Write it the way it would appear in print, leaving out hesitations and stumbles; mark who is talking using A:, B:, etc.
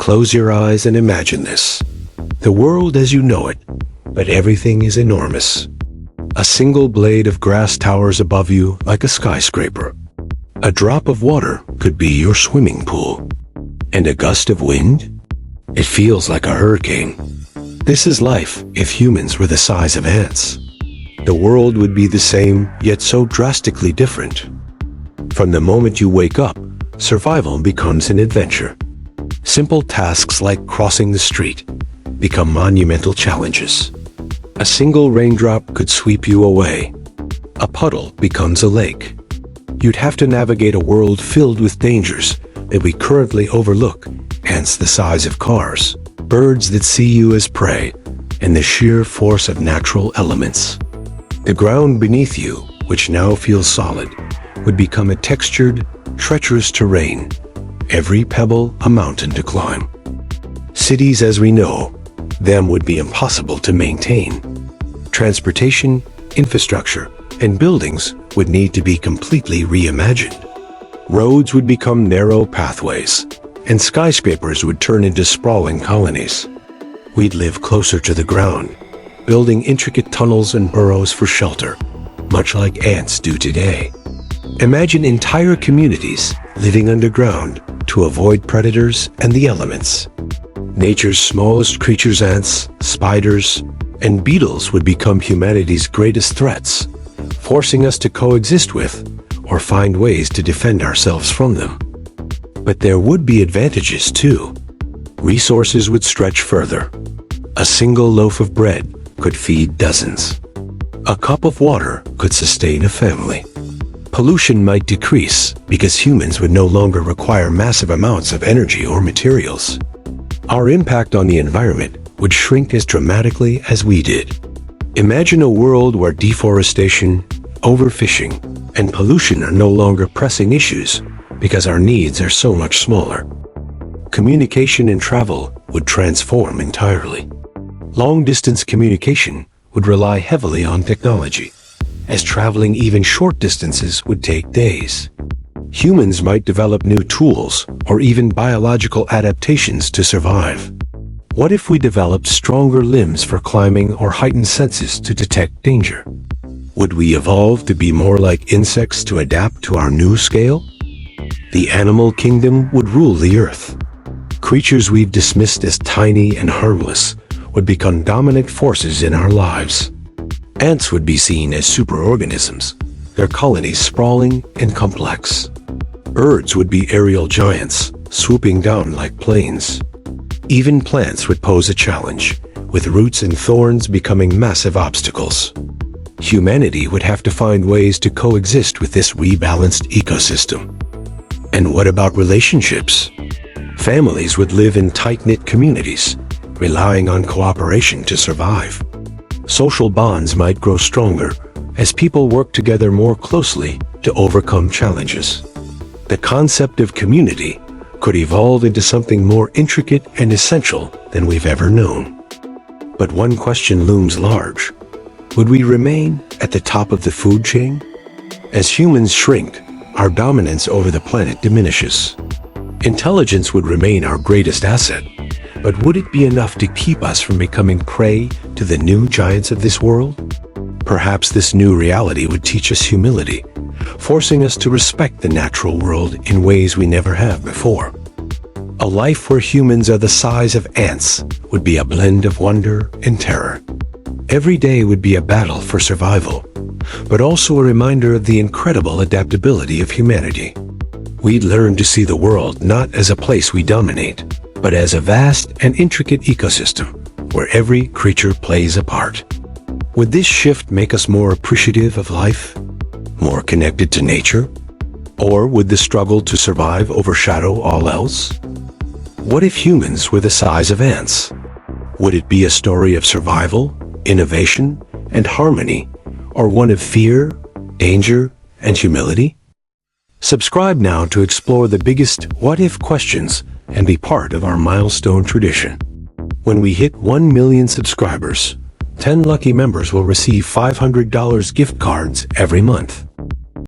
A: Close your eyes and imagine this. The world as you know it, but everything is enormous. A single blade of grass towers above you like a skyscraper. A drop of water could be your swimming pool. And a gust of wind? It feels like a hurricane. This is life if humans were the size of ants. The world would be the same, yet so drastically different. From the moment you wake up, survival becomes an adventure. Simple tasks like crossing the street become monumental challenges. A single raindrop could sweep you away. A puddle becomes a lake. You'd have to navigate a world filled with dangers that we currently overlook, ants the size of cars, birds that see you as prey, and the sheer force of natural elements. The ground beneath you, which now feels solid, would become a textured, treacherous terrain, every pebble a mountain to climb. Cities as we know them would be impossible to maintain. Transportation, infrastructure, and buildings would need to be completely reimagined. Roads would become narrow pathways, and skyscrapers would turn into sprawling colonies. We'd live closer to the ground, building intricate tunnels and burrows for shelter, much like ants do today. Imagine entire communities living underground to avoid predators and the elements. Nature's smallest creatures, ants, spiders, and beetles would become humanity's greatest threats, forcing us to coexist with or find ways to defend ourselves from them. But there would be advantages too. Resources would stretch further. A single loaf of bread could feed dozens. A cup of water could sustain a family. Pollution might decrease because humans would no longer require massive amounts of energy or materials. Our impact on the environment would shrink as dramatically as we did. Imagine a world where deforestation, overfishing, and pollution are no longer pressing issues because our needs are so much smaller. Communication and travel would transform entirely. Long-distance communication would rely heavily on technology, as traveling even short distances would take days. Humans might develop new tools or even biological adaptations to survive. What if we developed stronger limbs for climbing or heightened senses to detect danger? Would we evolve to be more like insects to adapt to our new scale? The animal kingdom would rule the earth. Creatures we've dismissed as tiny and harmless would become dominant forces in our lives. Ants would be seen as superorganisms, their colonies sprawling and complex. Birds would be aerial giants, swooping down like planes. Even plants would pose a challenge, with roots and thorns becoming massive obstacles. Humanity would have to find ways to coexist with this rebalanced ecosystem. And what about relationships? Families would live in tight-knit communities, relying on cooperation to survive. Social bonds might grow stronger as people work together more closely to overcome challenges. The concept of community could evolve into something more intricate and essential than we've ever known. But one question looms large. Would we remain at the top of the food chain? As humans shrink, our dominance over the planet diminishes. Intelligence would remain our greatest asset, but would it be enough to keep us from becoming prey to the new giants of this world? Perhaps this new reality would teach us humility, forcing us to respect the natural world in ways we never have before. A life where humans are the size of ants would be a blend of wonder and terror. Every day would be a battle for survival, but also a reminder of the incredible adaptability of humanity. We'd learn to see the world not as a place we dominate, but as a vast and intricate ecosystem where every creature plays a part. Would this shift make us more appreciative of life, more connected to nature? Or would the struggle to survive overshadow all else? What if humans were the size of ants? Would it be a story of survival, innovation, and harmony, or one of fear, danger, and humility? Subscribe now to explore the biggest what-if questions and be part of our milestone tradition. When we hit 1 million subscribers, 10 lucky members will receive $500 gift cards every month.